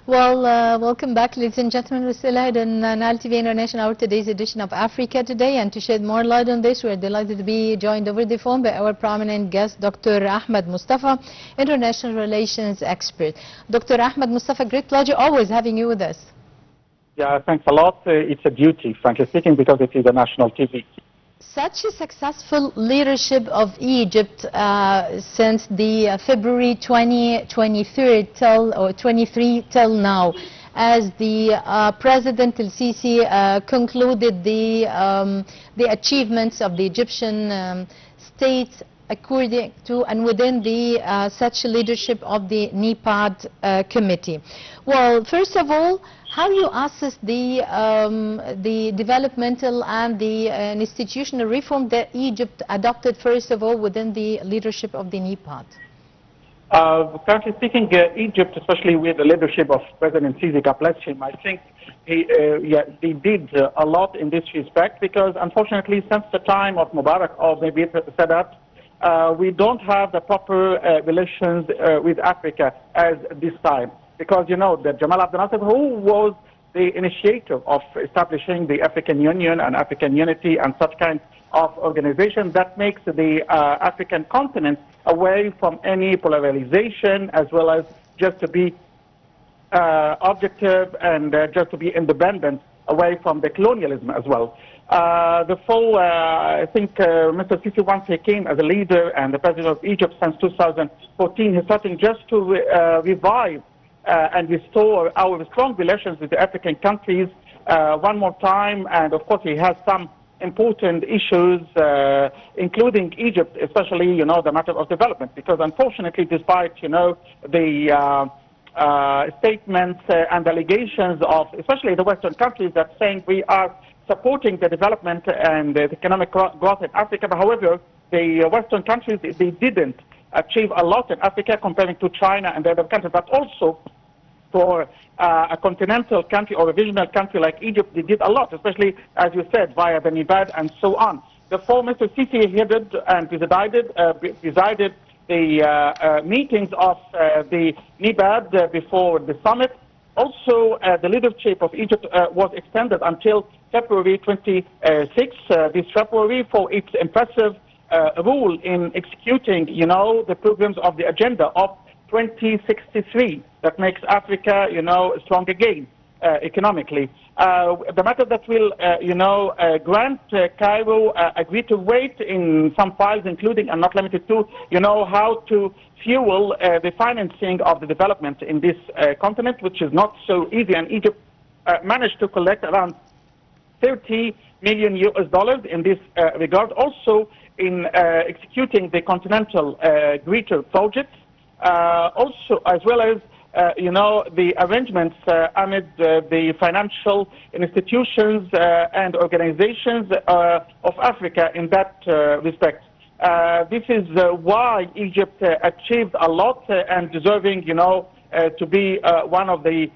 Well, welcome back, ladies and gentlemen. We're still ahead in Nile TV International, our today's edition of Africa Today. And to shed more light on this, we're delighted to be joined over the phone by our prominent guest, Dr. Ahmed Moustafa, international relations expert. Dr. Ahmed Moustafa, great pleasure always having you with us. Yeah, thanks a lot. It's a duty, frankly speaking, because it is a national TV. Such a successful leadership of Egypt since the February 2023 till now, as the President El-Sisi concluded the achievements of the Egyptian state according to and within the such leadership of the NEPAD committee. Well, first of all, how do you assess the developmental and the institutional reform that Egypt adopted, first of all, within the leadership of the NEPAD? Currently speaking, Egypt, especially with the leadership of President Sisi, God bless him, I think he did a lot in this respect, because unfortunately, since the time of Mubarak, or maybe Sadat, we don't have the proper relations with Africa as this time. Because, you know, that Jamal Abdel Nasser, who was the initiator of establishing the African Union and African Unity and such kind of organization that makes the African continent away from any polarization, as well as just to be objective and just to be independent away from the colonialism as well. I think Mr. Sisi, once he came as a leader and the president of Egypt since 2014, he's starting just to revive and restore our strong relations with the African countries one more time. And of course, he has some important issues, including Egypt, especially, you know, the matter of development. Because unfortunately, despite, you know, the statements and allegations of, especially the Western countries, that saying we are supporting the development and the economic growth in Africa. But however, the Western countries, they didn't achieve a lot in Africa comparing to China and the other countries, but also for a continental country or a regional country like Egypt, they did a lot, especially, as you said, via the NEPAD and so on. Therefore, Mr. Sisi headed and presided the meetings of the NEPAD before the summit. Also, the leadership of Egypt was extended until February 26, this February, for its impressive role in executing, you know, the programs of the agenda of 2063 that makes Africa, you know, strong again economically. The matter that will, you know, grant Cairo agree to wait in some files, including and not limited to, you know, how to fuel the financing of the development in this continent, which is not so easy. And Egypt managed to collect around 30 million US dollars in this regard. Also, in executing the continental greater projects, also as well as you know, the arrangements amid the financial institutions and organizations of Africa in that respect. This is why Egypt achieved a lot and deserving, you know, to be one of the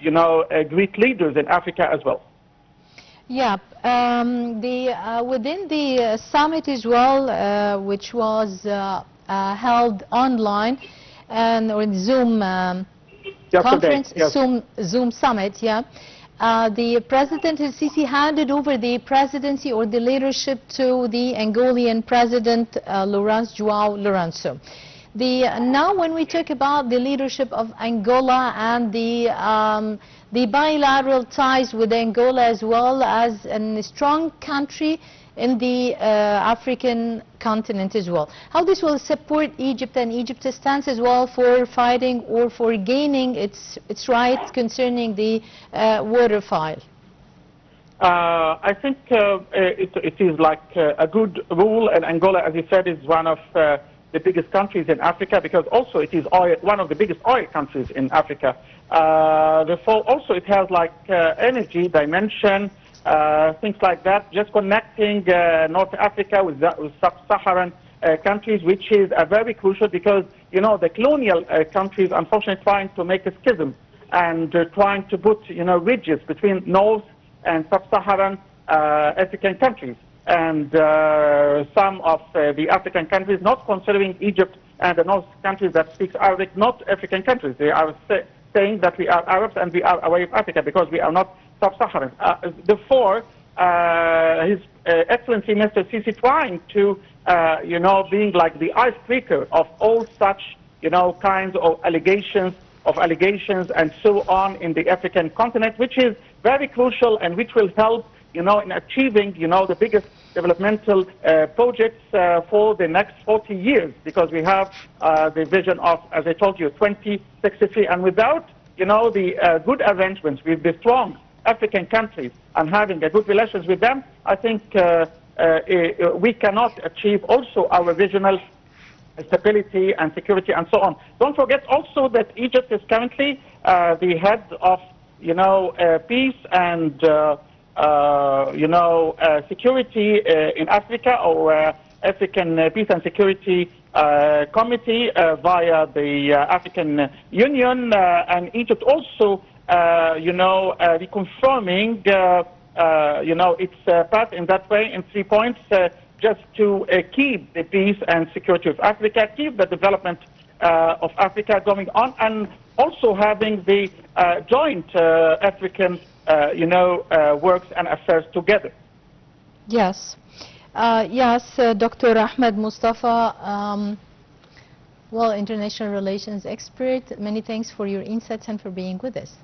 you know, great leaders in Africa as well. Yeah, within the summit as well, which was held online and on Zoom conference, yes. Zoom summit, yeah. The President El-Sisi handed over the presidency or the leadership to the Angolan President Lourenço João Lourenço. Now when we talk about the leadership of Angola and the bilateral ties with Angola as well as a strong country in the African continent as well, how this will support Egypt and Egypt's stance as well for fighting or for gaining its rights concerning the water file? I think it is like a good rule, and Angola, as you said, is one of the biggest countries in Africa, because also it is one of the biggest oil countries in Africa. Therefore, also it has like energy dimension, things like that, just connecting North Africa with sub-Saharan countries, which is very crucial, because, you know, the colonial countries, unfortunately, trying to make a schism and trying to put, you know, ridges between North and sub-Saharan African countries. And some of the African countries not considering Egypt and the North countries that speak Arabic, not African countries. They are saying that we are Arabs and we are aware of Africa because we are not sub-Saharan. Therefore, His Excellency Mr. Sisi trying to, being like the icebreaker of all such, kinds of allegations and so on in the African continent, which is very crucial and which will help, in achieving, the biggest developmental projects for the next 40 years, because we have the vision of, as I told you, 2063. And without, the good arrangements with the strong African countries and having a good relations with them, I think we cannot achieve also our regional stability and security and so on. Don't forget also that Egypt is currently the head of, peace and, security in Africa, or African Peace and Security Committee via the African Union, and Egypt also, reconfirming, its path in that way in 3 points, just to keep the peace and security of Africa, keep the development of Africa going on, and also having the joint African, works and affairs together. Yes. Yes, Dr. Ahmed Moustafa, international relations expert, many thanks for your insights and for being with us.